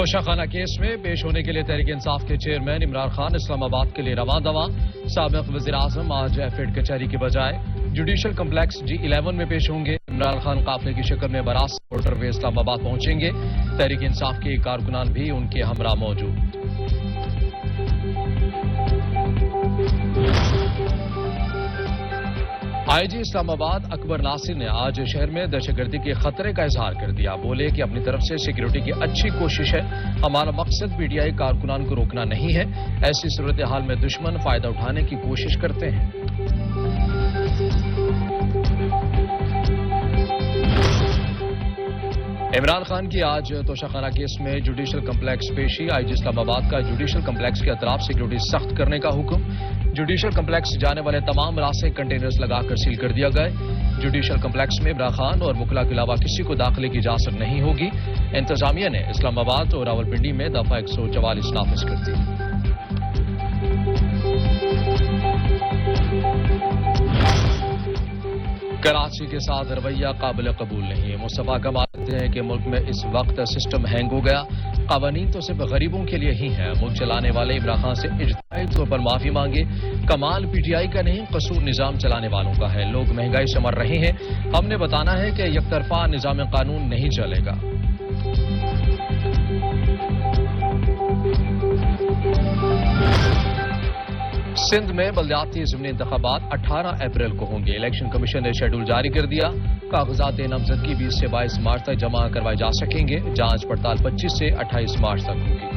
Toshakhana case में पेश होने के लिए तहरीक इंसाफ के चेयरमैन इमरान खान इस्लामाबाद के लिए रवां दवा। साबिक वज़ीर आज़म आज एफिड कचहरी के बजाय जुडिशल कम्प्लेक्स G11 में पेश होंगे। इमरान खान काफिले की शक्ल में बरास मोटरवे इस्लामाबाद पहुंचेंगे। तहरीक इंसाफ के कारकुनान भी उनके हमरा मौजूद। आईजी इस्लामाबाद अकबर नासिर ने आज शहर में दहशतगर्दी के खतरे का इजहार कर दिया। बोले कि अपनी तरफ से सिक्योरिटी की अच्छी कोशिश है, हमारा मकसद पीटीआई कारकुनान को रोकना नहीं है। ऐसी सूरत हाल में दुश्मन फायदा उठाने की कोशिश करते हैं। इमरान खान की आज तोशाखाना केस में जुडिशल कम्प्लेक्स पेशी। आईजी इस्लामाबाद का जुडिशल कम्प्लेक्स के अतराफ सिक्योरिटी सख्त करने का हुक्म। जुडिशल कम्प्लेक्स जाने वाले तमाम रास्ते कंटेनर्स लगाकर सील कर दिया गए। जुडिशल कम्प्लेक्स में इमरान खान और मुखला के अलावा किसी को दाखिले की इजाजत नहीं होगी। इंतजामिया ने इस्लामाबाद और रावलपिंडी में दफा 144 नाफिज कर दी। कराची के साथ रवैया काबिल कबूल नहीं है। मुस्तफा कमाल कहते हैं कि मुल्क में इस वक्त सिस्टम हैंग हो गया। कानून तो सिर्फ गरीबों के लिए ही है। मुल्क चलाने वाले इमरान खान से इज्तिमाई तौर पर माफी मांगे। कमाल पीटीआई का नहीं, कसूर निजाम चलाने वालों का है। लोग महंगाई से मर रहे हैं। हमने बताना है कि यकतरफा निजाम कानून नहीं चलेगा। सिंध में बल्दियाती ज़िमनी इंतखाबात 18 अप्रैल को होंगे। इलेक्शन कमीशन ने शेड्यूल जारी कर दिया। कागजात नामजदगी 20 से 22 मार्च तक जमा करवाए जा सकेंगे। जांच पड़ताल 25 से 28 मार्च तक होगी।